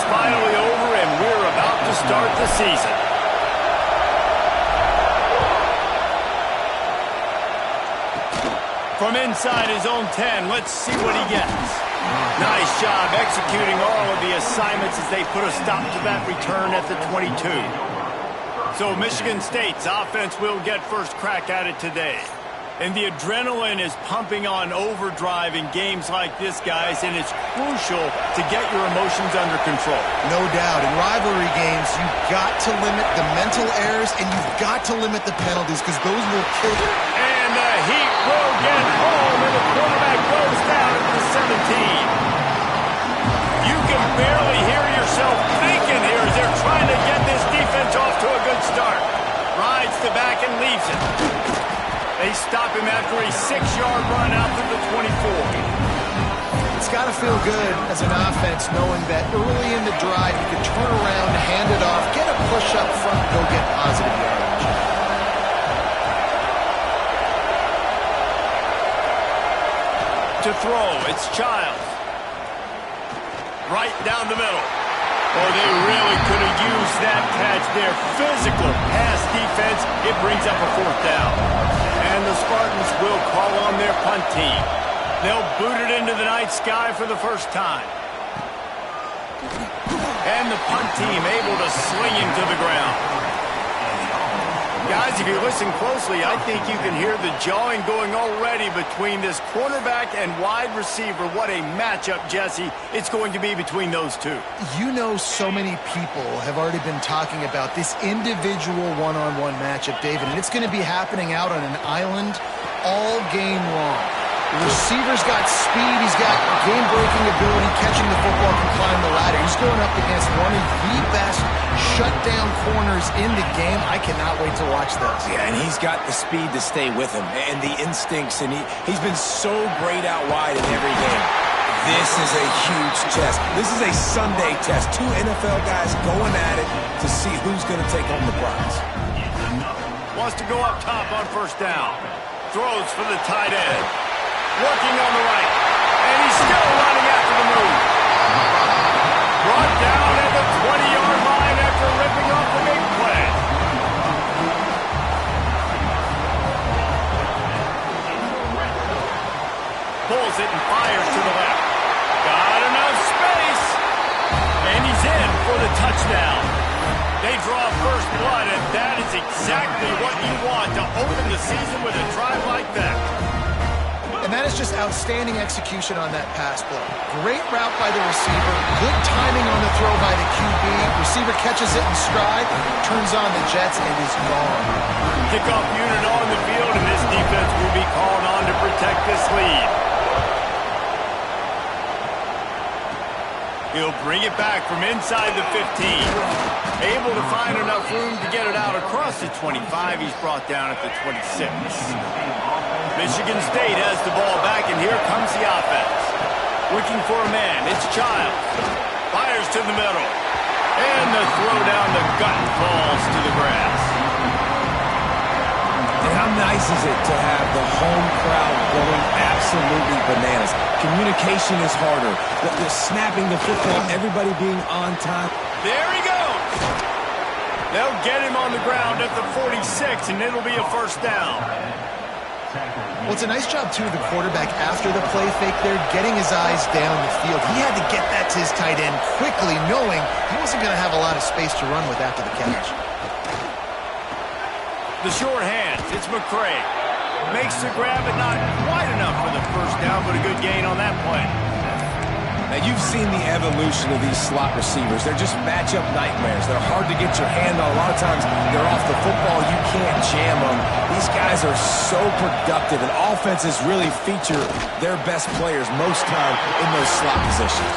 finally over, and we're about to start the season. From inside his own 10, let's see what he gets. Nice job executing all of the assignments as they put a stop to that return at the 22. So Michigan State's offense will get first crack at it today. And the adrenaline is pumping on overdrive in games like this, guys, and it's crucial to get your emotions under control. No doubt. In rivalry games, you've got to limit the mental errors, and you've got to limit the penalties, because those will kill you. And the Heat will get home, and the quarterback goes down at the 17. You can barely hear yourself thinking here as they're trying to get this defense off to a good start. Rides the back and leaves it. They stop him after a 6-yard run out to the 24. It's got to feel good as an offense knowing that early in the drive you can turn around, hand it off, get a push up front, go get positive yardage. To throw, it's Childs. Right down the middle. Oh, they really could have used that catch there. Physical pass defense. It brings up a 4th down. And the Spartans will call on their punt team. They'll boot it into the night sky for the first time. And the punt team able to sling him to the ground. Guys, if you listen closely, I think you can hear the jawing going already between this cornerback and wide receiver. What a matchup, Jesse, it's going to be between those two. You know, so many people have already been talking about this individual one-on-one matchup, David, and it's going to be happening out on an island all game long. The receiver's got speed, he's got game-breaking ability, catching the football, can climb the ladder. He's going up against one of the best shutdown corners in the game. I cannot wait to watch this. Yeah, and he's got the speed to stay with him and the instincts, and he's been so great out wide in every game. This is a huge test. This is a Sunday test. 2 NFL guys going at it to see who's going to take home the prize. Wants to go up top on 1st down. Throws for the tight end. Working on the right. And he's still running after the move. Brought down at the 20-yard line after ripping off the big play. Pulls it and fires to the left. Got enough space. And he's in for the touchdown. They draw first blood, and that is exactly what you want to open the season with a drive like that. And that is just outstanding execution on that pass play. Great route by the receiver, good timing on the throw by the QB. Receiver catches it in stride, turns on the jets, and is gone. Kickoff unit on the field, and this defense will be called on to protect this lead. He'll bring it back from inside the 15. Able to find enough room to get it out across the 25. He's brought down at the 26. Michigan State has the ball back, and here comes the offense. Looking for a man. It's Childs. Fires to the middle. And the throw down the gut falls to the grass. And how nice is it to have the home crowd going absolutely bananas? Communication is harder. The snapping the football, everybody being on time. There he goes. They'll get him on the ground at the 46, and it'll be a 1st down. Well, it's a nice job, too, of the quarterback after the play fake there, getting his eyes down the field. He had to get that to his tight end quickly, knowing he wasn't going to have a lot of space to run with after the catch. The short hands, it's McCray. Makes the grab, but not quite enough for the 1st down, but a good gain on that play. Now, you've seen the evolution of these slot receivers. They're just matchup nightmares. They're hard to get your hand on. A lot of times, they're off the football. You can't jam them. These guys are so productive, and offenses really feature their best players most time in those slot positions.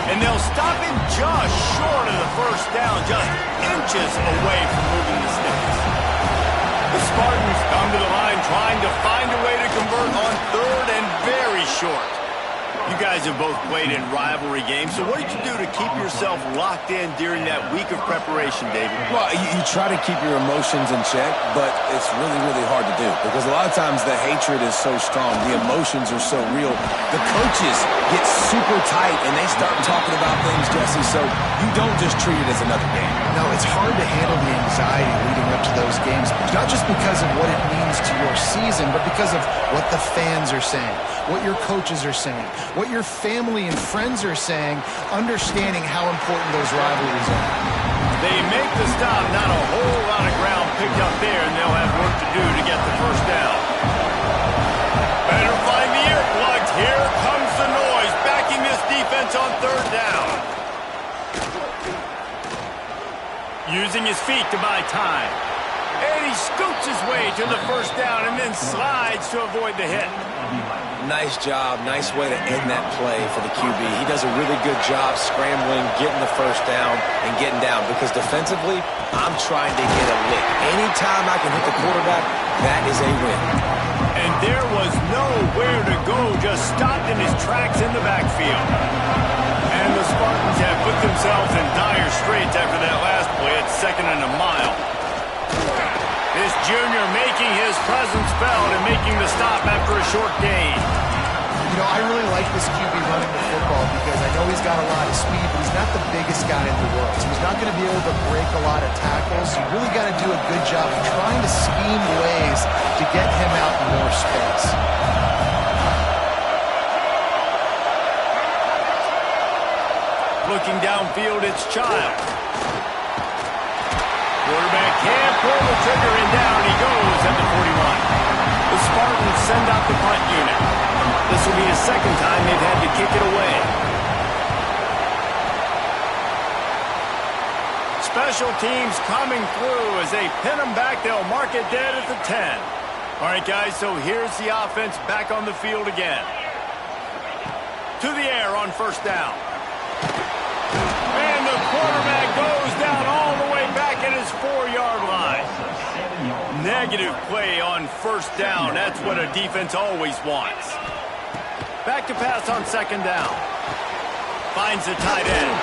And they'll stop him just short of the 1st down, just inches away from moving the sticks. The Spartans come to the line trying to find a way to convert on 3rd and very short. You guys have both played in rivalry games, so what did you do to keep yourself locked in during that week of preparation, David? Well, you try to keep your emotions in check, but it's really, really hard to do because a lot of times the hatred is so strong, the emotions are so real. The coaches get super tight and they start talking about things, Jesse, so you don't just treat it as another game. No, it's hard to handle the anxiety leading up to those games, not just because of what it means to your season, but because of what the fans are saying, what your coaches are saying, what your family and friends are saying, understanding how important those rivalries are. They make the stop, not a whole lot of ground picked up there, and they'll have work to do to get the first down. Better find the earplugs. Here comes the noise, backing this defense on third down. Using his feet to buy time. And he scoots his way to the first down and then slides to avoid the hit. Nice job, nice way to end that play for the QB. He does a really good job scrambling, getting the first down, and getting down. Because defensively, I'm trying to get a lick. Anytime I can hit the quarterback, that is a win. And there was nowhere to go, just stopped in his tracks in the backfield. And the Spartans have put themselves in dire straits after that last play at 2nd and a mile. This junior making his presence felt and making the stop after a short gain. You know, I really like this QB running the football because I know he's got a lot of speed, but he's not the biggest guy in the world. So he's not going to be able to break a lot of tackles. You really got to do a good job of trying to scheme ways to get him out in more space. Looking downfield, it's Child. Quarterback can't pull the trigger, and down he goes at the 41. The Spartans send out the punt unit. This will be the second time they've had to kick it away. Special teams coming through as they pin them back. They'll mark it dead at the 10. All right, guys, so here's the offense back on the field again. To the air on first down. And the quarterback goes down all the way back at his 4-yard line. Negative play on first down. That's what a defense always wants. Back to pass on second down. Finds the tight end.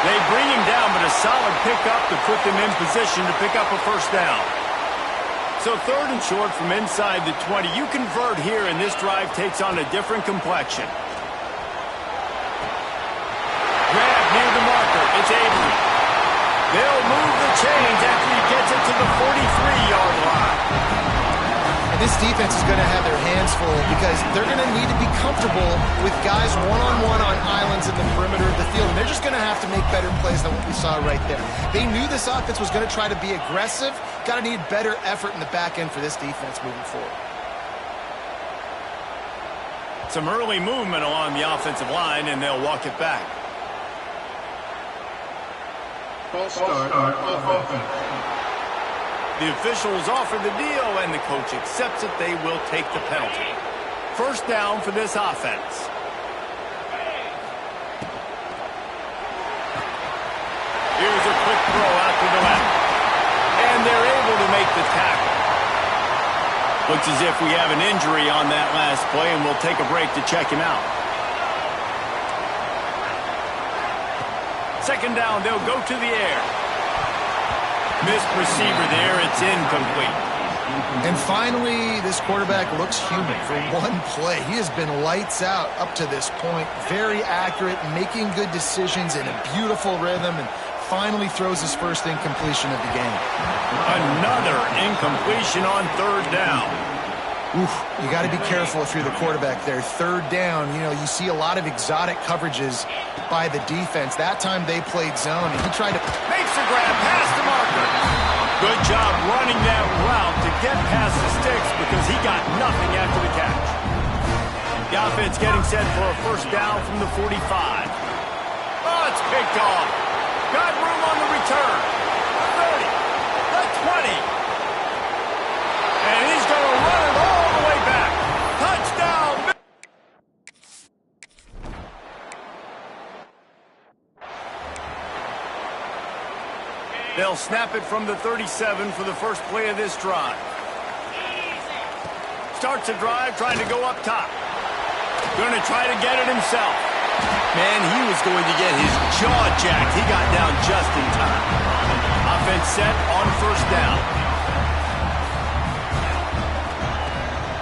They bring him down, but a solid pickup to put them in position to pick up a first down. So 3rd and short from inside the 20. You convert here, and this drive takes on a different complexion. Grab near the marker. It's Avery. They'll move the chains after he gets it to the 43-yard line. And this defense is going to have their hands full because they're going to need to be comfortable with guys one-on-one on islands in the perimeter of the field. And they're just going to have to make better plays than what we saw right there. They knew this offense was going to try to be aggressive. Got to need better effort in the back end for this defense moving forward. Some early movement along the offensive line, and they'll walk it back. False start offense. The officials offer the deal, and the coach accepts it. They will take the penalty. First down for this offense. Here's a quick throw out to the left. And they're able to make the tackle. Looks as if we have an injury on that last play, and we'll take a break to check him out. Second down, they'll go to the air. Missed receiver there, it's incomplete. And finally, this quarterback looks human for one play. He has been lights out up to this point. Very accurate, making good decisions in a beautiful rhythm, and finally throws his first incompletion of the game. Another incompletion on third down. Oof, you got to be careful if you're the quarterback there. Third down, you know, you see a lot of exotic coverages by the defense. That time they played zone, and he tried to... Makes the grab past the marker. Good job running that route to get past the sticks because he got nothing after the catch. The offense getting set for a first down from the 45. Oh, it's picked off. Got room on the return. 30, the 20. And he's going to run it all the way back. Touchdown. They'll snap it from the 37 for the first play of this drive. Starts a drive trying to go up top. Going to try to get it himself. Man, he was going to get his jaw jacked. He got down just in time. Offense set on first down.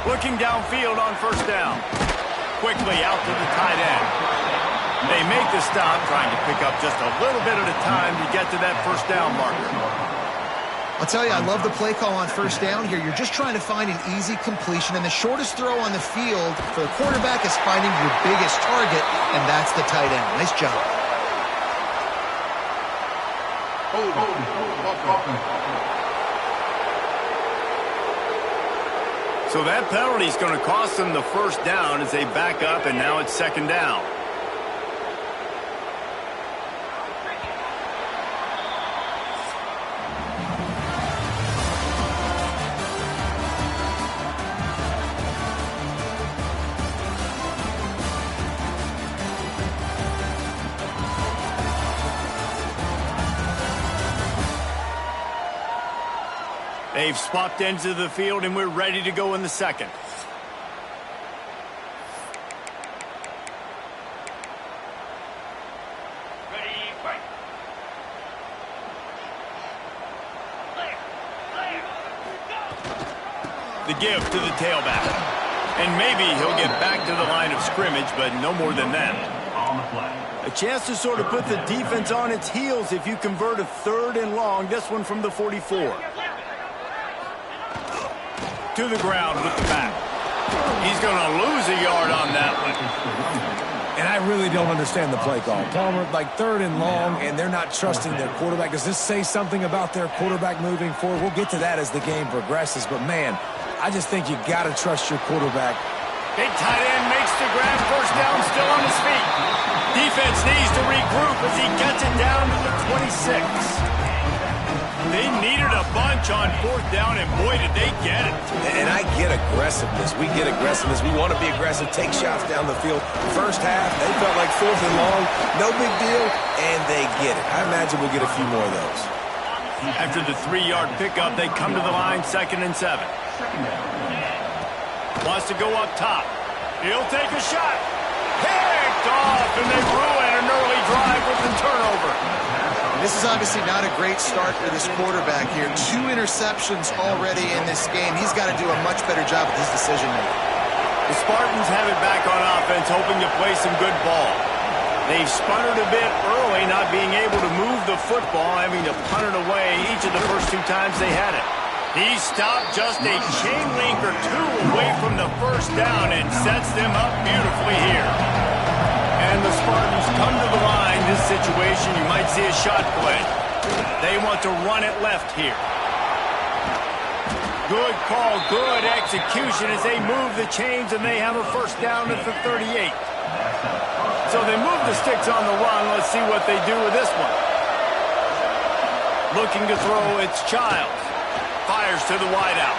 Looking downfield on first down. Quickly out to the tight end. They make the stop, trying to pick up just a little bit at a time to get to that first down marker. I'll tell you, I love the play call on first down here. You're just trying to find an easy completion, and the shortest throw on the field for the quarterback is finding your biggest target, and that's the tight end. Nice job. So that penalty is going to cost them the first down as they back up, and now it's second down. They've swapped ends of the field, and we're ready to go in the second. Ready, fight. The give to the tailback. And maybe he'll get back to the line of scrimmage, but no more than that. A chance to sort of put the defense on its heels if you convert a 3rd and long. This one from the 44. To the ground with the back. He's going to lose a yard on that one. And I really don't understand the play call. Palmer, like 3rd and long, and they're not trusting their quarterback. Does this say something about their quarterback moving forward? We'll get to that as the game progresses. But, man, I just think you got to trust your quarterback. Big tight end makes the grab. First down, still on his feet. Defense needs to regroup as he gets it down to the 26. They needed a bunch on 4th down, and boy, did they get it. And I get aggressiveness. We get aggressiveness. We want to be aggressive, take shots down the field. First half, they felt like 4th and long, no big deal, and they get it. I imagine we'll get a few more of those. After the 3-yard pickup, they come to the line, 2nd and 7. Wants to go up top. He'll take a shot. Picked off, and they ruin an early drive with the turnover. This is obviously not a great start for this quarterback here. 2 interceptions already in this game. He's got to do a much better job with his decision-making. The Spartans have it back on offense, hoping to play some good ball. They've sputtered a bit early, not being able to move the football, having to punt it away each of the first 2 times they had it. He stopped just a chain link or 2 away from the first down and sets them up beautifully here. And the Spartans come to the line. This situation, you might see a shot play. They want to run it left here. Good call, good execution as they move the chains, and they have a first down at the 38. So they move the sticks on the run. Let's see what they do with this one. Looking to throw, it's Childs. Fires to the wideout.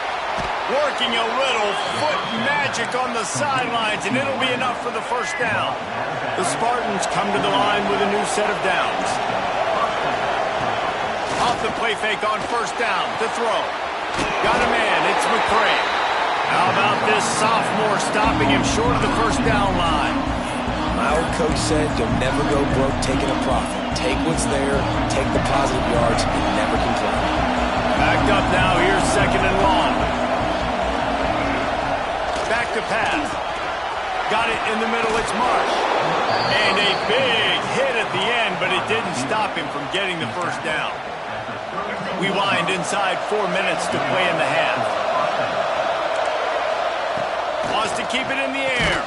Working a little foot magic on the sidelines, and it'll be enough for the first down. The Spartans come to the line with a new set of downs. Off the play fake on first down to throw. Got a man, it's McCray. How about this sophomore stopping him short of the first down line? My old coach said you'll never go broke taking a profit. Take what's there, take the positive yards, and never complain. Backed up now, here's 2nd and long. Back to pass. Got it in the middle, it's Marsh. And a big hit at the end, but it didn't stop him from getting the first down. We wind inside 4 minutes to play in the half. Wants to keep it in the air.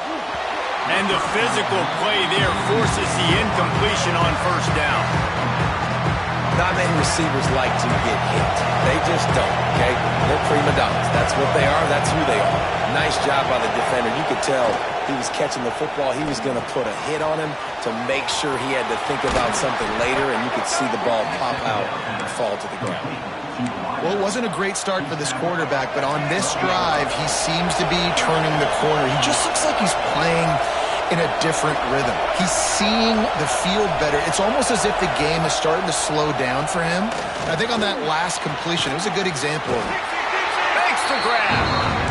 And the physical play there forces the incompletion on first down. Not many receivers like to get hit. They just don't, okay? They're prima donnas. That's what they are. That's who they are. Nice job by the defender. You could tell he was catching the football. He was going to put a hit on him to make sure he had to think about something later, and you could see the ball pop out and fall to the ground. Well, it wasn't a great start for this quarterback, but on this drive, he seems to be turning the corner. He just looks like he's playing in a different rhythm. He's seeing the field better. It's almost as if the game is starting to slow down for him. And I think on that last completion, it was a good example of it. Thanks to grab.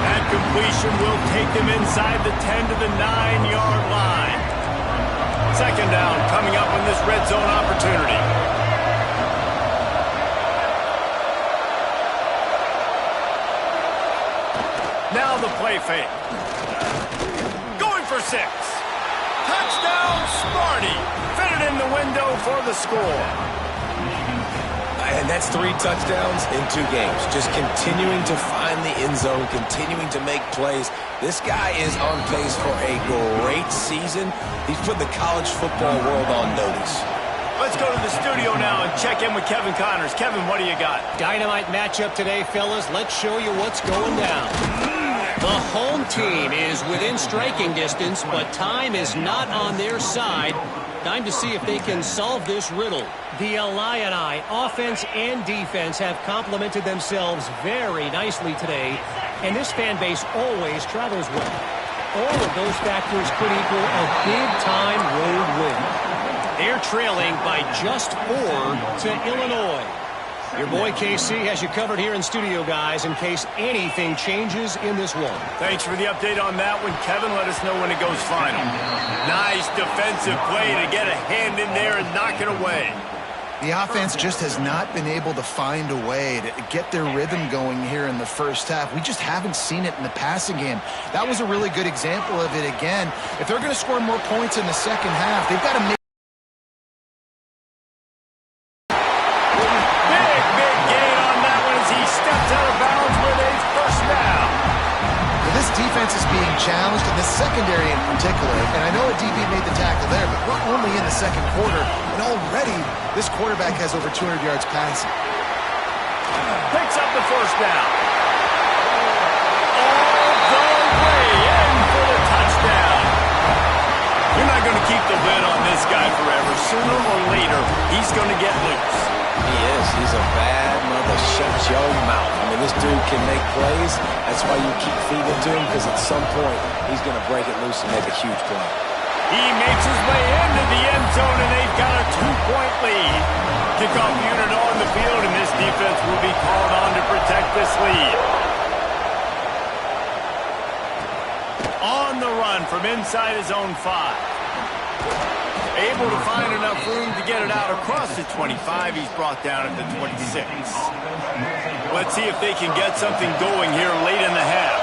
That completion will take them inside the 10 to the 9-yard line. Second down coming up on this red zone opportunity. Now the play fake. Going for 6. Touchdown, Smarty. Fitted in the window for the score. And that's 3 touchdowns in 2 games. Just continuing to find the end zone, continuing to make plays. This guy is on pace for a great season. He's put the college football world on notice. Let's go to the studio now and check in with Kevin Connors. Kevin, what do you got? Dynamite matchup today, fellas. Let's show you what's going down. The home team is within striking distance, but time is not on their side. Time to see if they can solve this riddle. The Illini, offense and defense, have complemented themselves very nicely today, and this fan base always travels well. All of those factors could equal a big-time road win. They're trailing by just 4 to Illinois. Your boy KC has you covered here in studio, guys, in case anything changes in this one. Thanks for the update on that one, Kevin. Let us know when it goes final. Nice defensive play to get a hand in there and knock it away. The offense just has not been able to find a way to get their rhythm going here in the first half. We just haven't seen it in the passing game. That was a really good example of it again. If they're going to score more points in the second half, they've got to make is being challenged, and the secondary in particular. And I know a DB made the tackle there, but we're only in the second quarter, and already this quarterback has over 200 yards passing. Picks up the first down. All the way in for the touchdown. You're not going to keep the lid on this guy forever. Sooner or later, he's going to get loose. He is. He's a bad mother. Shut your mouth. I mean, this dude can make plays. That's why you keep feeding to him, because at some point, he's going to break it loose and make a huge play. He makes his way into the end zone, and they've got a 2-point lead. Kickoff unit on the field, and this defense will be called on to protect this lead. On the run from inside his own 5. Able to find enough room to get it out across the 25. He's brought down at the 26. Let's see if they can get something going here late in the half.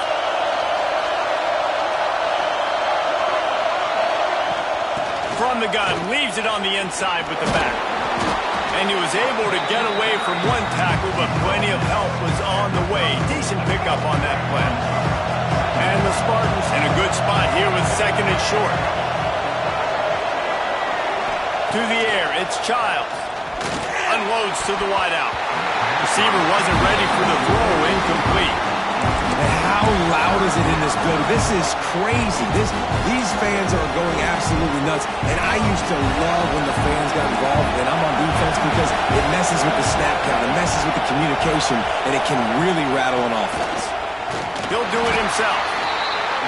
From the gun, leaves it on the inside with the back. And he was able to get away from one tackle, but plenty of help was on the way. Decent pickup on that play. And the Spartans in a good spot here with second and short. To the air, it's Childs. Unloads to the wideout. Receiver wasn't ready for the throw, incomplete. And how loud is it in this building? This is crazy. These fans are going absolutely nuts. And I used to love when the fans got involved, and I'm on defense, because it messes with the snap count, it messes with the communication, and it can really rattle an offense. He'll do it himself.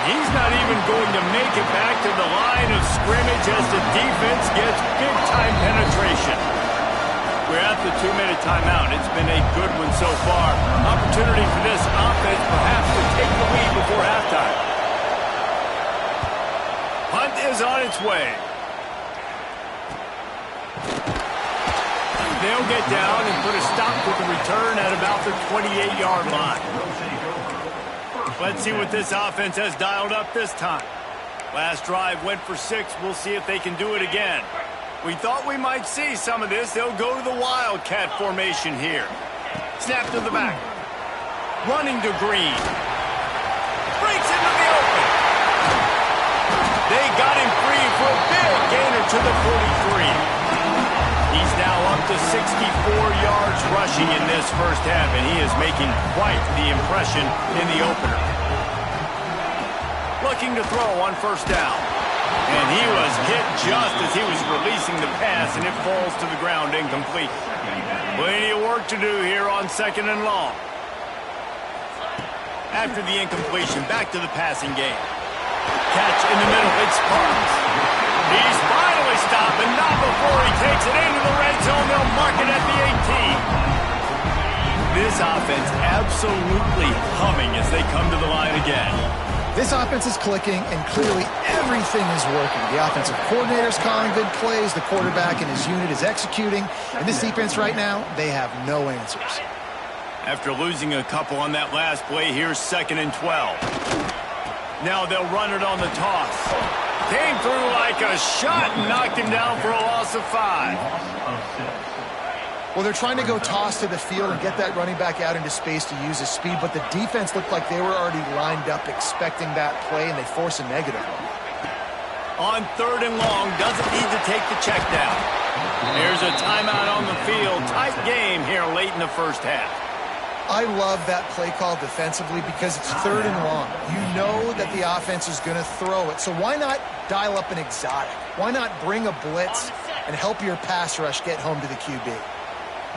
He's not even going to make it back to the line of scrimmage as the defense gets big-time penetration. We're at the 2-minute timeout. It's been a good one so far. Opportunity for this offense perhaps to take the lead before halftime. Punt is on its way. They'll get down and put a stop to the return at about the 28-yard line. Let's see what this offense has dialed up this time. Last drive went for 6. We'll see if they can do it again. We thought we might see some of this. They'll go to the Wildcat formation here. Snap to the back. Running to Green. Breaks into the open. They got him free for a big gainer to the 43. He's now up to 64 yards rushing in this first half, and he is making quite the impression in the opener. Looking to throw on first down. And he was hit just as he was releasing the pass, and it falls to the ground incomplete. Plenty of work to do here on second and long. After the incompletion, back to the passing game. Catch in the middle, it's Sparks. He's finally stopped, and not before he takes it into the red zone. They'll mark it at the 18. This offense absolutely humming as they come to the line again. This offense is clicking, and clearly everything is working. The offensive coordinator's calling good plays. The quarterback and his unit is executing. And this defense right now, they have no answers. After losing a couple on that last play, here's 2nd and 12. Now they'll run it on the toss. Came through like a shot and knocked him down for a loss of 5. Well, they're trying to go toss to the field and get that running back out into space to use his speed, but the defense looked like they were already lined up expecting that play, and they force a negative. On 3rd and long, doesn't need to take the check down. There's a timeout on the field. Tight game here late in the first half. I love that play call defensively because it's 3rd and long. You know that the offense is going to throw it, so why not dial up an exotic? Why not bring a blitz and help your pass rush get home to the QB?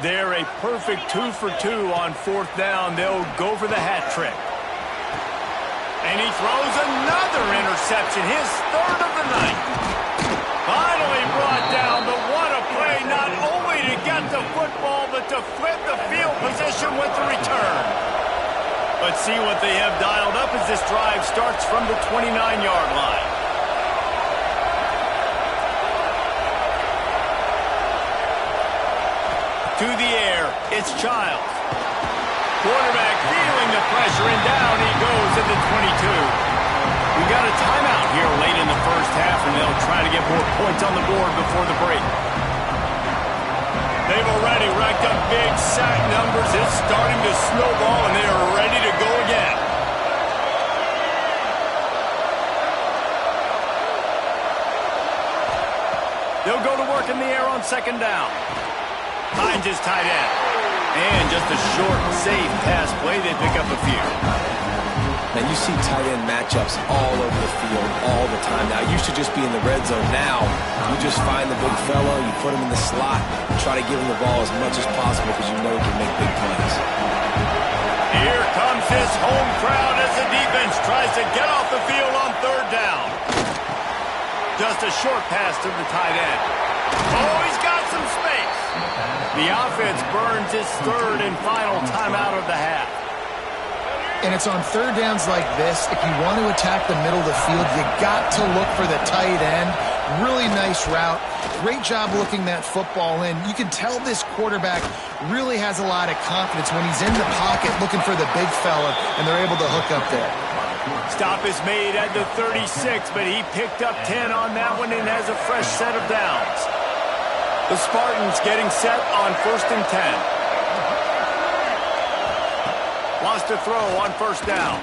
They're a perfect 2 for 2 on 4th down. They'll go for the hat trick. And he throws another interception, his 3rd of the night. Finally brought down, but what a play, not only to get the football, but to flip the field position with the return. Let's see what they have dialed up as this drive starts from the 29-yard line. To the air, it's Childs. Quarterback feeling the pressure, and down he goes at the 22. We got a timeout here late in the first half, and they'll try to get more points on the board before the break. They've already racked up big sack numbers. It's starting to snowball, and they are ready to go again. They'll go to work in the air on 2nd down. Finds his tight end. And just a short, safe pass play. They pick up a few. Now, you see tight end matchups all over the field all the time. Now, it used to just be in the red zone. Now, you just find the big fella, you put him in the slot, and try to give him the ball as much as possible because you know he can make big plays. Here comes his home crowd as the defense tries to get off the field on 3rd down. Just a short pass to the tight end. Oh, he's got some space. The offense burns its 3rd and final timeout of the half. And it's on 3rd downs like this. If you want to attack the middle of the field, you got to look for the tight end. Really nice route. Great job looking that football in. You can tell this quarterback really has a lot of confidence when he's in the pocket looking for the big fella, and they're able to hook up there. Stop is made at the 36, but he picked up 10 on that one and has a fresh set of downs. The Spartans getting set on 1st and 10. Wants to throw on 1st down.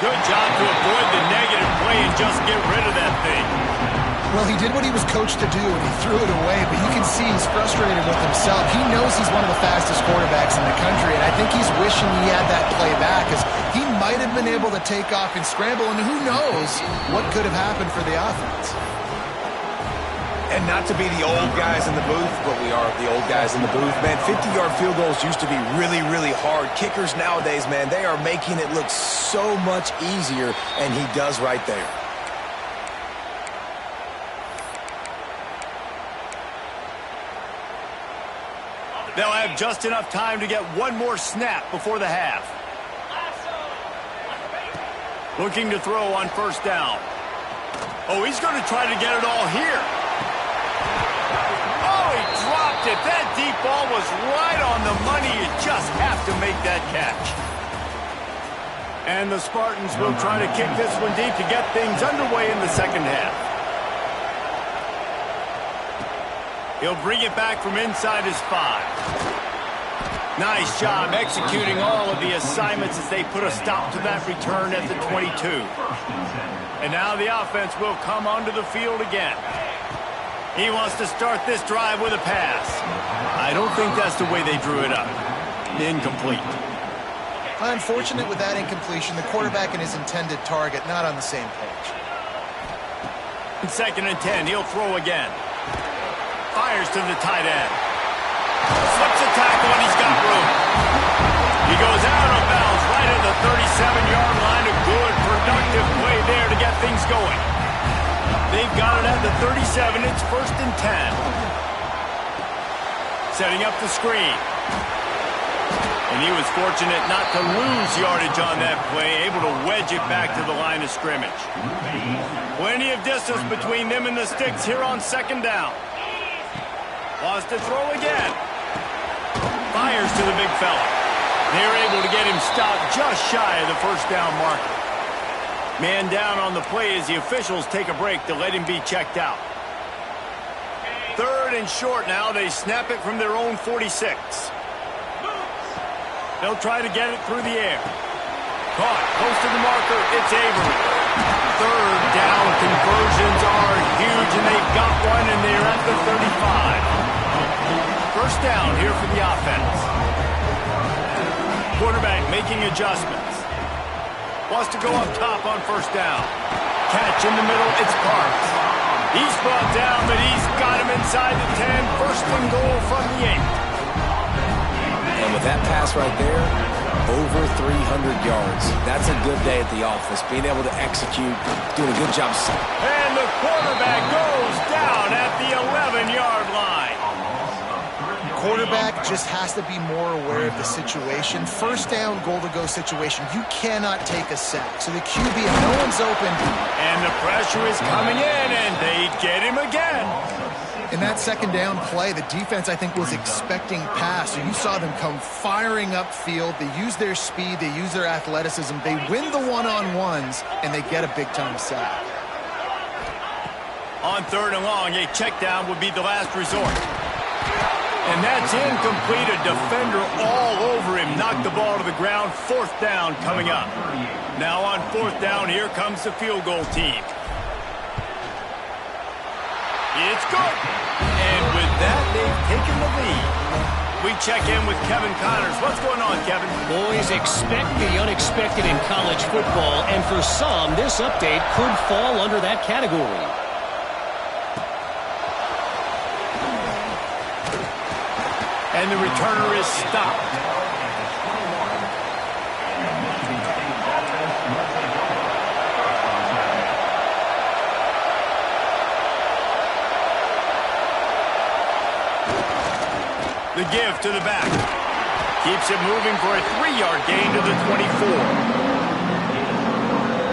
Good job to avoid the negative play and just get rid of that thing. Well, he did what he was coached to do, and he threw it away, but you can see he's frustrated with himself. He knows he's one of the fastest quarterbacks in the country, and I think he's wishing he had that play back, because he might have been able to take off and scramble, and who knows what could have happened for the offense. And not to be the old guys in the booth, but we are the old guys in the booth. Man, 50-yard field goals used to be really, really hard. Kickers nowadays, man, they are making it look so much easier, and he does right there. They'll have just enough time to get one more snap before the half. Looking to throw on 1st down. Oh, he's going to try to get it all here. Dropped it. That deep ball was right on the money. You just have to make that catch. And the Spartans will try to kick this one deep to get things underway in the 2nd half. He'll bring it back from inside his 5. Nice job executing all of the assignments as they put a stop to that return at the 22. And now the offense will come onto the field again. He wants to start this drive with a pass. I don't think that's the way they drew it up. Incomplete. Unfortunate with that incompletion. The quarterback and his intended target not on the same page. 2nd and 10. He'll throw again. Fires to the tight end. Slips a tackle and he's got room. He goes out of bounds right at the 37-yard line. A good, productive play there to get things going. They've got it at the 37. It's 1st and 10. Setting up the screen. And he was fortunate not to lose yardage on that play, able to wedge it back to the line of scrimmage. Plenty of distance between them and the sticks here on second down. Lost to throw again. Fires to the big fella. They're able to get him stopped just shy of the first down marker. Man down on the play as the officials take a break to let him be checked out. Third and short now. They snap it from their own 46. They'll try to get it through the air. Caught, close to the marker, it's Avery. Third down conversions are huge, and they've got one, and they're at the 35. First down here for the offense. Quarterback making adjustments. Wants to go up top on first down. Catch in the middle, it's Parks. He's brought down, but he's got him inside the 10. First and goal from the 8. And with that pass right there, over 300 yards. That's a good day at the office. Being able to execute, doing a good job. And the quarterback goes down at the 11-yard line. Quarterback just has to be more aware of the situation. First down, goal-to-go situation. You cannot take a sack. So the QB, if no one's open. And the pressure is coming in, and they get him again. In that second down play, the defense, I think, was expecting pass. So you saw them come firing upfield. They use their speed. They use their athleticism. They win the one-on-ones, and they get a big-time sack. On third and long, a check down would be the last resort. And that's incomplete. A defender all over him. Knocked the ball to the ground. Fourth down coming up. Now on fourth down, here comes the field goal team. It's good. And with that, they've taken the lead. We check in with Kevin Connors. What's going on, Kevin? Boys, expect the unexpected in college football, and for some, this update could fall under that category. And the returner is stopped. The give to the back. Keeps it moving for a 3-yard gain to the 24.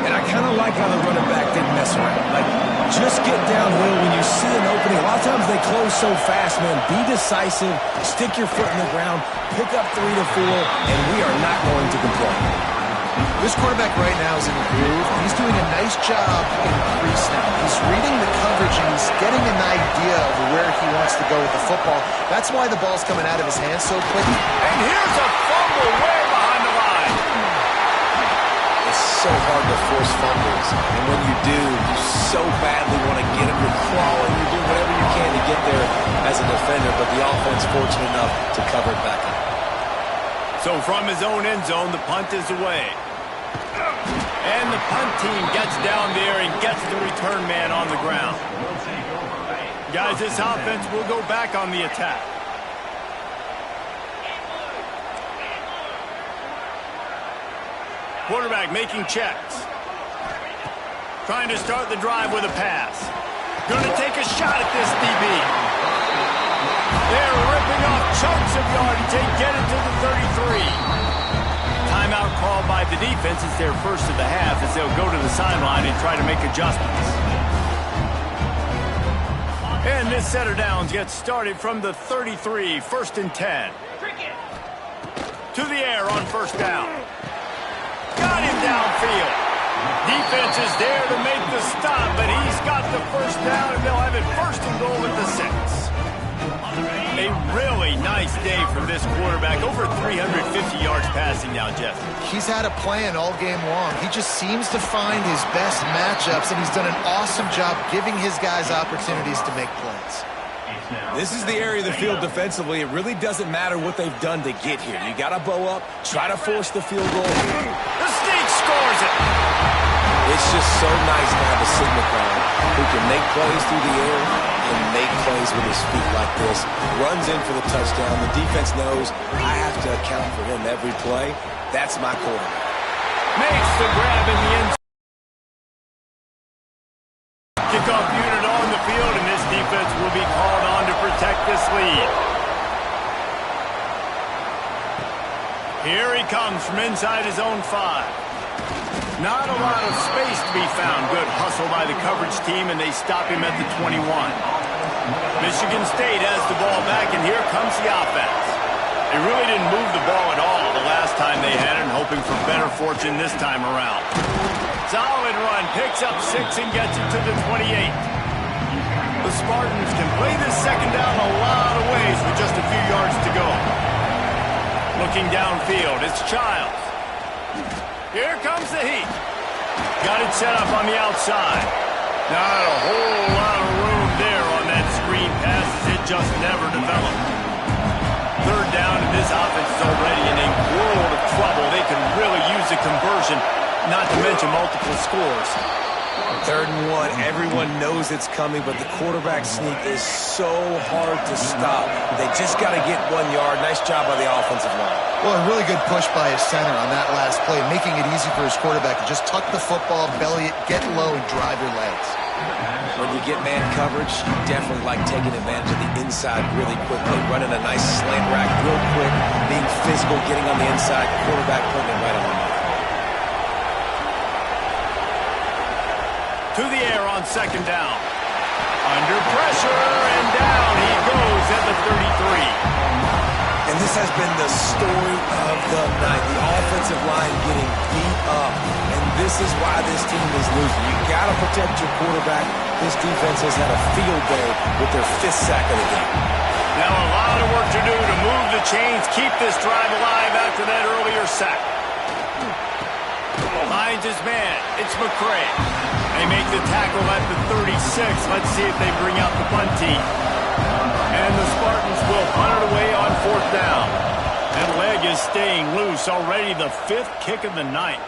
And I kind of like how the running back didn't mess around. Like, just get downhill when you see an opening. A lot of times they close so fast, man. Be decisive. Stick your foot in the ground. Pick up 3 to 4, and we are not going to complain. This quarterback right now is in the groove. He's doing a nice job in pre-snap. He's reading the coverage, and he's getting an idea of where he wants to go with the football. That's why the ball's coming out of his hands so quick. And here's a fumble way behind the line. It's so hard to force fumbles. And when you do, you so badly want to get them. You're crawling. You're doing whatever you can to get there as a defender, but the offense fortunate enough to cover it back up. So from his own end zone, the punt is away. And the punt team gets down there and gets the return man on the ground. Guys, this offense will go back on the attack. Quarterback making checks. Trying to start the drive with a pass. Going to take a shot at this DB. They're ripping off chunks of yardage. They get it to the 33. Timeout called by the defense. It's their first of the half as they'll go to the sideline and try to make adjustments. And this set of downs gets started from the 33, first and 10. To the air on first down. Got him downfield. Defense is there to make the stop, but he's got the first down, and they'll have it first and goal at the 6. A really nice day for this quarterback. Over 350 yards passing now, Jeff. He's had a plan all game long. He just seems to find his best matchups, and he's done an awesome job giving his guys opportunities to make plays. This is the area of the field defensively. It really doesn't matter what they've done to get here. You got to bow up, try to force the field goal. The Sneak scores it. It's just so nice to have a signal guard who can make plays through the air and make plays with his feet like this. Runs in for the touchdown. The defense knows I have to account for him every play. That's my quarterback. Makes the grab in the end zone. Kickoff unit on the field, and this defense will be called on to protect this lead. Here he comes from inside his own 5. Not a lot of space to be found. Good hustle by the coverage team, and they stop him at the 21. Michigan State has the ball back, and here comes the offense. They really didn't move the ball at all the last time they had it, hoping for better fortune this time around. Solid run, picks up 6 and gets it to the 28. The Spartans can play this second down a lot of ways with just a few yards to go. Looking downfield, it's Childs. Here comes the heat. Got it set up on the outside. Not a whole lot of room there on that screen pass. It just never developed. Third down, and this offense is already in a world of trouble. They can really use a conversion, not to mention multiple scores. 3rd and 1, everyone knows it's coming, but the quarterback sneak is so hard to stop. They just got to get 1 yard. Nice job by the offensive line. Well, a really good push by his center on that last play, making it easy for his quarterback to just tuck the football, belly it, get low, and drive your legs. When you get man coverage, you definitely like taking advantage of the inside really quickly, running a nice slant rack real quick, being physical, getting on the inside, quarterback putting it right on the money. To the air on 2nd down. Under pressure, and down he goes at the 33. And this has been the story of the night. The offensive line getting beat up. And this is why this team is losing. You got to protect your quarterback. This defense has had a field day with their 5th sack of the game. Now a lot of work to do to move the chains, keep this drive alive after that earlier sack. Finds his man. It's McCray. They make the tackle at the 36. Let's see if they bring out the punt team. And the Spartans will punt it away on 4th down. That leg is staying loose. Already the 5th kick of the night.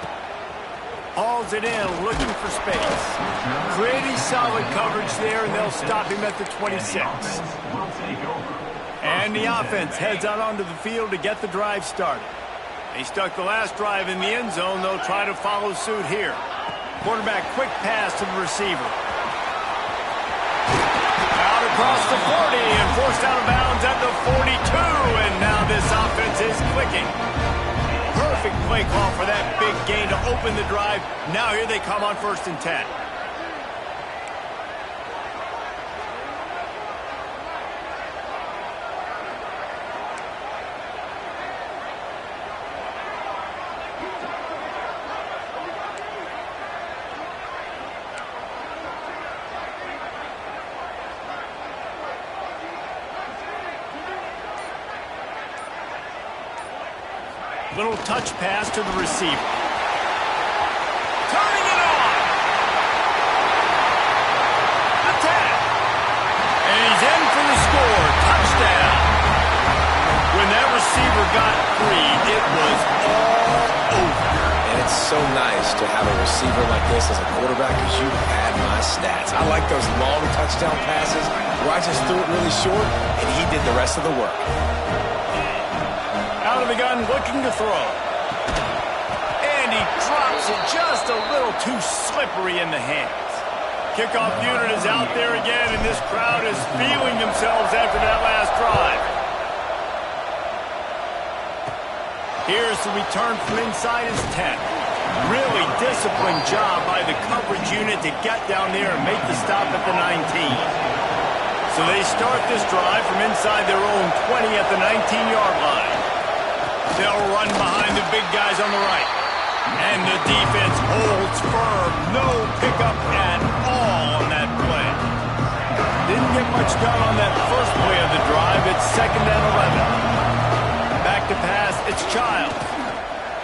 Hauls it in, looking for space. Pretty solid coverage there, and they'll stop him at the 26. And the offense heads out onto the field to get the drive started. They stuck the last drive in the end zone. They'll try to follow suit here. Quarterback, quick pass to the receiver. Out across the 40 and forced out of bounds at the 42. And now this offense is clicking. Perfect play call for that big gain to open the drive. Now here they come on 1st and 10. Little touch pass to the receiver. Turning it on. Attack. And he's in for the score. Touchdown. When that receiver got free, it was all over. And it's so nice to have a receiver like this as a quarterback because you had my stats. I like those long touchdown passes where I just threw it really short and he did the rest of the work. Out of the gun, looking to throw. And he drops it just a little too slippery in the hands. Kickoff unit is out there again, and this crowd is feeling themselves after that last drive. Here's the return from inside his 10. Really disciplined job by the coverage unit to get down there and make the stop at the 19. So they start this drive from inside their own 20 at the 19-yard line. They'll run behind the big guys on the right. And the defense holds firm. No pickup at all on that play. Didn't get much done on that first play of the drive. It's 2nd and 11. Back to pass. It's Childs.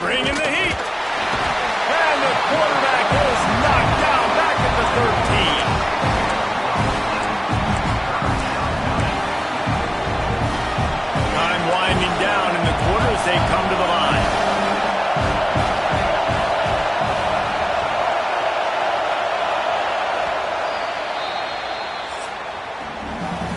Bringing the heat. And the quarterback is knocked down back at the 13. Winding down in the quarter as they come to the line.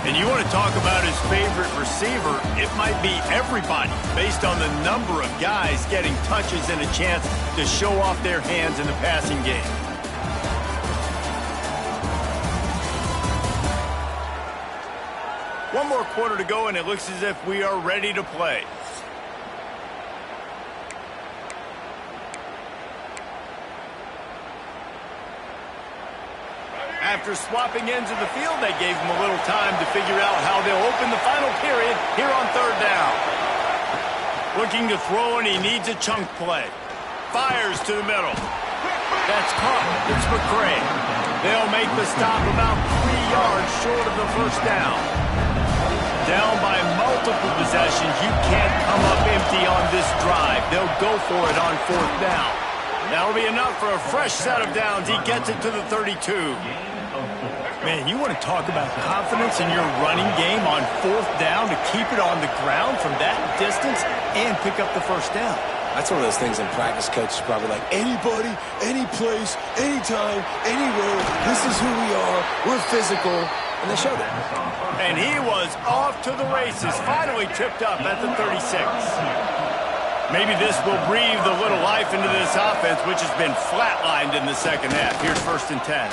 And you want to talk about his favorite receiver, it might be everybody based on the number of guys getting touches and a chance to show off their hands in the passing game. One more quarter to go, and it looks as if we are ready to play. After swapping ends of the field, they gave him a little time to figure out how they'll open the final period here on third down. Looking to throw, and he needs a chunk play. Fires to the middle. That's caught. It's McCray. They'll make the stop about 3 yards short of the first down. Down by multiple possessions, you can't come up empty on this drive. They'll go for it on fourth down. That'll be enough for a fresh set of downs. He gets it to the 32. Man, you want to talk about confidence in your running game on fourth down to keep it on the ground from that distance and pick up the first down. That's one of those things in practice, coach is probably like, anybody, any place, anytime, anywhere, this is who we are, we're physical, and they showed it. And he was off to the races, finally tripped up at the 36. Maybe this will breathe a little life into this offense, which has been flatlined in the second half. Here's 1st and 10.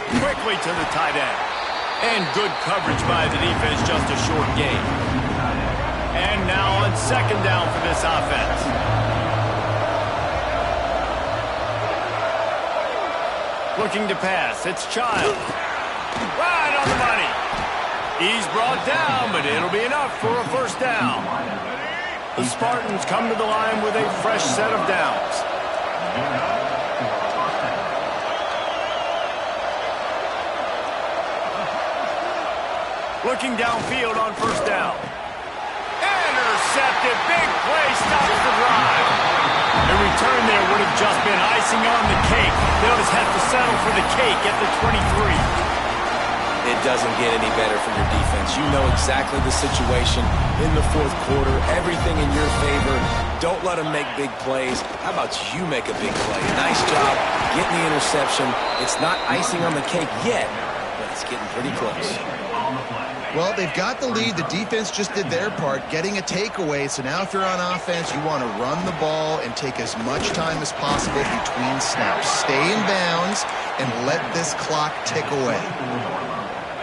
Quickly to the tight end. And good coverage by the defense, just a short gain. And now on 2nd down for this offense. Looking to pass, it's Child. Right on the money. He's brought down, but it'll be enough for a first down. The Spartans come to the line with a fresh set of downs. Looking downfield on first down. Intercepted. Big play. Stops the drive. The return there would have just been icing on the cake. They'll just have to settle for the cake at the 23. It doesn't get any better for your defense. You know exactly the situation in the fourth quarter. Everything in your favor. Don't let them make big plays. How about you make a big play? Nice job getting the interception. It's not icing on the cake yet, but it's getting pretty close. Well, they've got the lead. The defense just did their part, getting a takeaway. So now if you're on offense, you want to run the ball and take as much time as possible between snaps. Stay in bounds and let this clock tick away.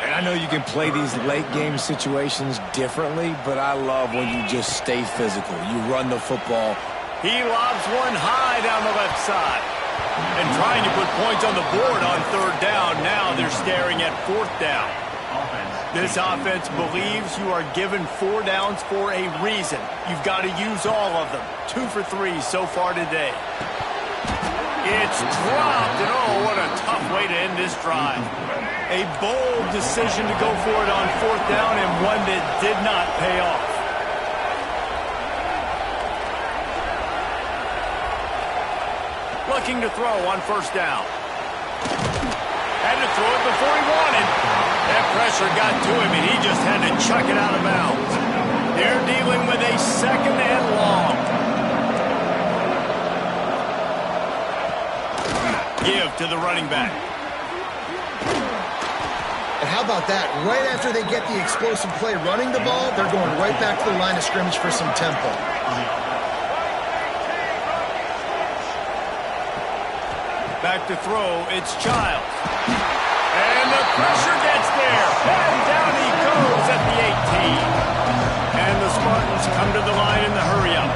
And I know you can play these late game situations differently, but I love when you just stay physical. You run the football. He lobs one high down the left side. And trying to put points on the board on third down. Now they're staring at fourth down. This offense believes you are given 4 downs for a reason. You've got to use all of them. 2 for 3 so far today. It's dropped, and oh, what a tough way to end this drive. A bold decision to go for it on fourth down, and one that did not pay off. Looking to throw on first down. Had to throw it before he wanted. That pressure got to him, and he just had to chuck it out of bounds. They're dealing with a 2nd and long. Give to the running back. And how about that? Right after they get the explosive play running the ball, they're going right back to the line of scrimmage for some tempo. Back to throw, it's Childs. And the pressure gets there. And down he goes at the 18. And the Spartans come to the line in the hurry-up.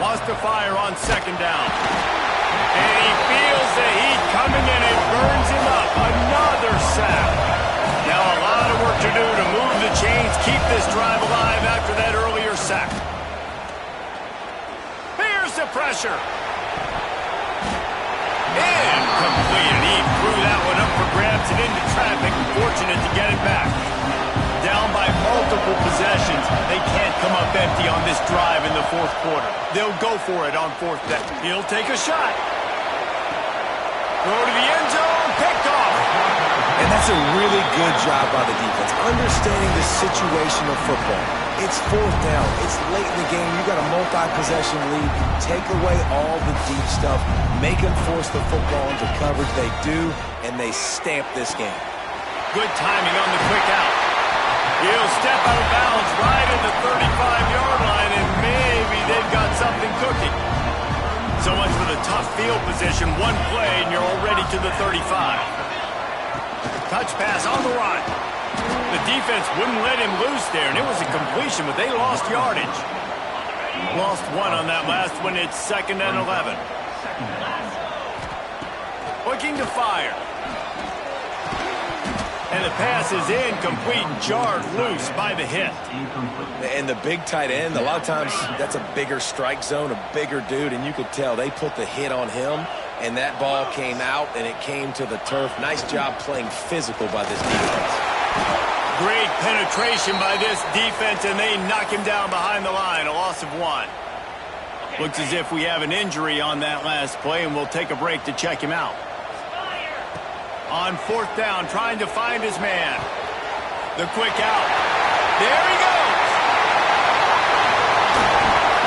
Wants to fire on 2nd down. And he feels the heat coming, and it burns him up. Another sack. Now a lot of work to do to move the chains, keep this drive alive after that earlier sack. Here's the pressure. And complete. He threw that one up for grabs and into traffic. Fortunate to get it back. Down by multiple possessions. They can't come up empty on this drive in the fourth quarter. They'll go for it on fourth down. He'll take a shot. Throw to the end zone. Picked off. And that's a really good job by the defense. Understanding the situation of football. It's fourth down. It's late in the game. You got a multi-possession lead. Take away all the deep stuff. Make them force the football into coverage. They do, and they stamp this game. Good timing on the quick out. He'll step out of bounds right at the 35-yard line, and maybe they've got something cooking. So much for the tough field position. One play, and you're already to the 35. Touch pass on the run. The defense wouldn't let him loose there, and it was a completion, but they lost yardage. Lost one on that last one. It's 2nd and 11. Looking to fire. And the pass is incomplete, jarred loose by the hit. And the big tight end, a lot of times that's a bigger strike zone, a bigger dude, and you could tell they put the hit on him, and that ball came out, and it came to the turf. Nice job playing physical by this defense. Great penetration by this defense, and they knock him down behind the line, a loss of 1. Looks as if we have an injury on that last play, and we'll take a break to check him out. On 4th down, trying to find his man. The quick out. There he goes.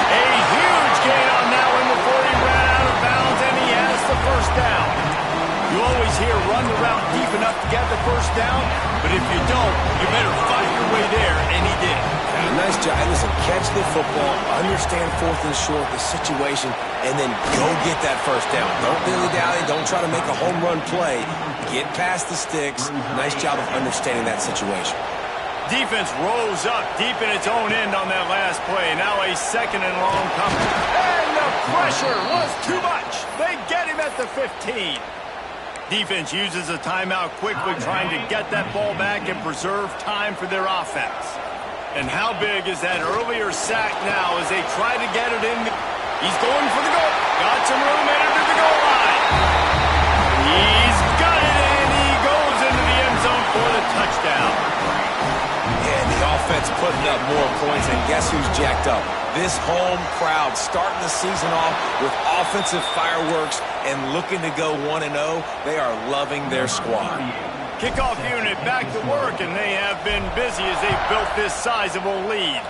A huge gain on that one before he ran out of bounds, and he has the first down. You always hear run the route deep enough to get the first down, but if you don't, you better fight your way there, and he did. Yeah, nice job. Listen, catch the football, understand 4th and short, the situation, and then go get that first down. Don't dilly-dally. Don't try to make a home run play. Get past the sticks. Nice job of understanding that situation. Defense rose up deep in its own end on that last play. Now a 2nd and long coming. And the pressure was too much. They get him at the 15. Defense uses a timeout quickly, trying to get that ball back and preserve time for their offense. And how big is that earlier sack now as they try to get it in? He's going for the goal. Got some room in to the goal line. He's got it, and he goes into the end zone for the touchdown. And the offense putting up more points, and guess who's jacked up? This home crowd starting the season off with offensive fireworks and looking to go 1-0. They are loving their squad. Kickoff unit back to work, and they have been busy as they've built this sizable lead.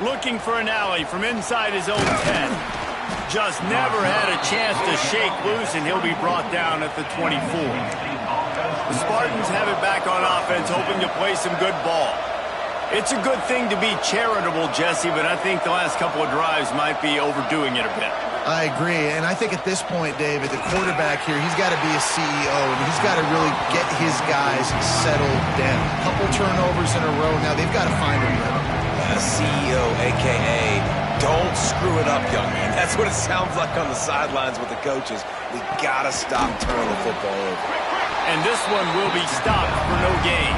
Looking for an alley from inside his own 10. Just never had a chance to shake loose, and he'll be brought down at the 24. The Spartans have it back on offense, hoping to play some good ball. It's a good thing to be charitable, Jesse, but I think the last couple of drives might be overdoing it a bit. I agree, and I think at this point, David, the quarterback here, he's got to be a CEO, and he's got to really get his guys settled down. A couple turnovers in a row now. They've got to find a rhythm. CEO, a.k.a. don't screw it up, young man. That's what it sounds like on the sidelines with the coaches. We got to stop turning the football over. And this one will be stopped for no gain.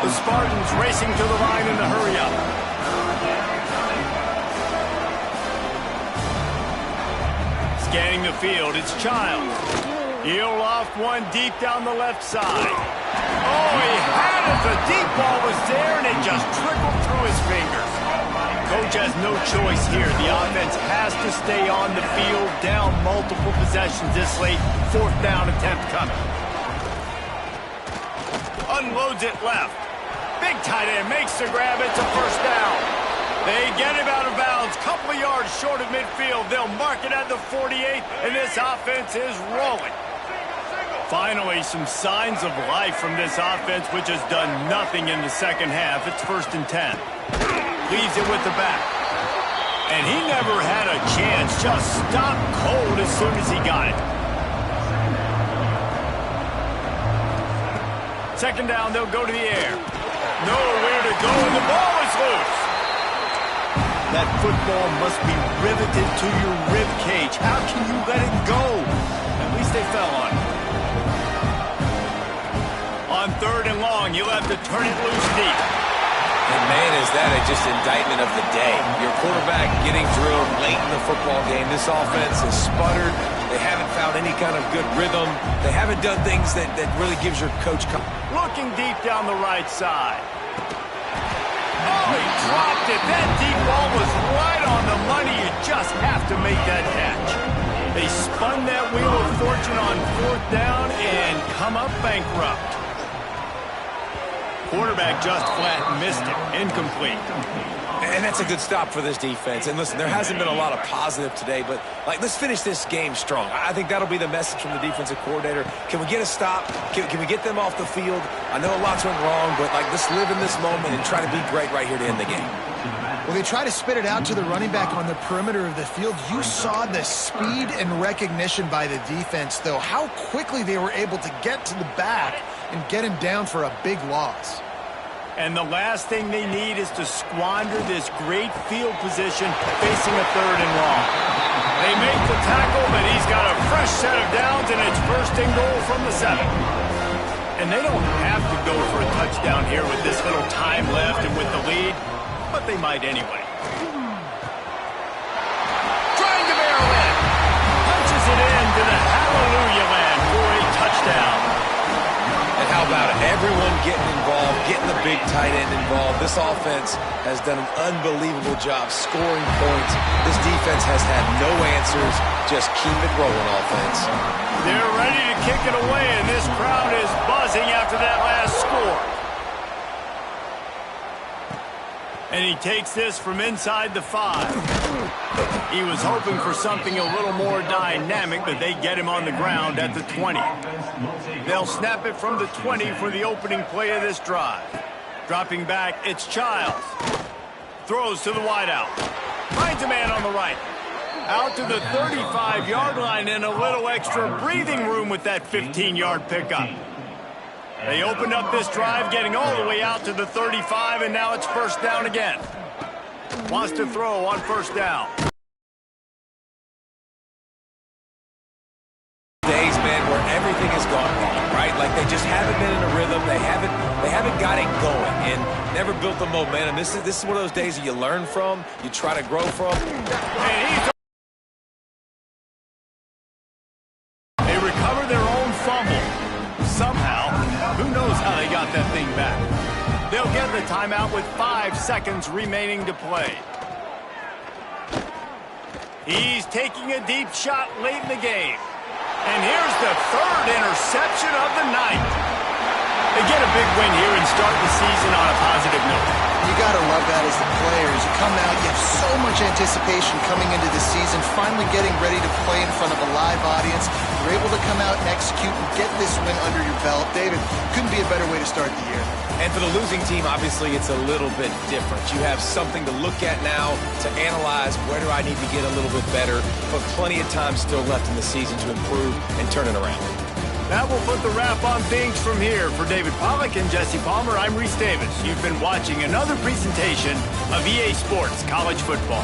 The Spartans racing to the line in the hurry-up. Scanning the field, it's Childs. He'll loft one deep down the left side. Oh, he had it. The deep ball was there, and it just trickled through his fingers. Coach has no choice here. The offense has to stay on the field, down multiple possessions this late. 4th down attempt coming. Unloads it left. Big tight end makes the grab. It's a first down. They get him out of bounds. Couple of yards short of midfield. They'll mark it at the 48, and this offense is rolling. Finally, some signs of life from this offense, which has done nothing in the second half. It's 1st and 10. Leaves it with the back. And he never had a chance. Just stopped cold as soon as he got it. 2nd down, they'll go to the air. Nowhere to go, and the ball is loose. That football must be riveted to your rib cage. How can you let it go? At least they fell on it. On 3rd and long, you'll have to turn it loose deep. And man, is that just indictment of the day. Your quarterback getting drilled late in the football game. This offense has sputtered. They haven't found any kind of good rhythm. They haven't done things that really gives your coach looking deep down the right side. Oh, he dropped it. That deep ball was right on the money. You just have to make that catch. They spun that wheel of fortune on 4th down and come up bankrupt. Quarterback just flat missed it. Incomplete. And that's a good stop for this defense. And listen, there hasn't been a lot of positive today, but let's finish this game strong. I think that'll be the message from the defensive coordinator. Can we get a stop? Can we get them off the field? I know a lot's went wrong, but let's live in this moment and try to be great right here to end the game. Well, they try to spit it out to the running back on the perimeter of the field. You saw the speed and recognition by the defense, though, how quickly they were able to get to the back and get him down for a big loss. And the last thing they need is to squander this great field position facing a 3rd and long. They make the tackle, but he's got a fresh set of downs, and it's 1st and goal from the 7. And they don't have to go for a touchdown here with this little time left and with the lead, but they might anyway. Trying to barrel in. Punches it into the hallelujah land for a touchdown. And how about it? Everyone getting involved, getting the big tight end involved. This offense has done an unbelievable job scoring points. This defense has had no answers. Just keep it rolling, offense. They're ready to kick it away, and this crowd is buzzing after that last score. And he takes this from inside the 5. He was hoping for something a little more dynamic, but they get him on the ground at the 20. They'll snap it from the 20 for the opening play of this drive. Dropping back, it's Childs. Throws to the wideout. Finds a man on the right. Out to the 35-yard line and a little extra breathing room with that 15-yard pickup. They opened up this drive, getting all the way out to the 35, and now it's first down again. Wants to throw on first down. Days, man, where everything has gone wrong, right? Like they just haven't been in a rhythm. They haven't got it going and never built the momentum. This is one of those days that you learn from, you try to grow from. And they recover their own fumble. Somehow, who knows how they got that thing back. They'll get the timeout with 5 seconds remaining to play. He's taking a deep shot late in the game. And here's the 3rd interception of the night. They get a big win here and start the season on a positive note. You got to love that as the players. You come out, you have so much anticipation coming into the season, finally getting ready to play in front of a live audience. You're able to come out and execute and get this win under your belt. David, couldn't be a better way to start the year. And for the losing team, obviously, it's a little bit different. You have something to look at now to analyze where do I need to get a little bit better, but plenty of time still left in the season to improve and turn it around. That will put the wrap on things from here. For David Pollack and Jesse Palmer, I'm Reese Davis. You've been watching another presentation of EA Sports College Football.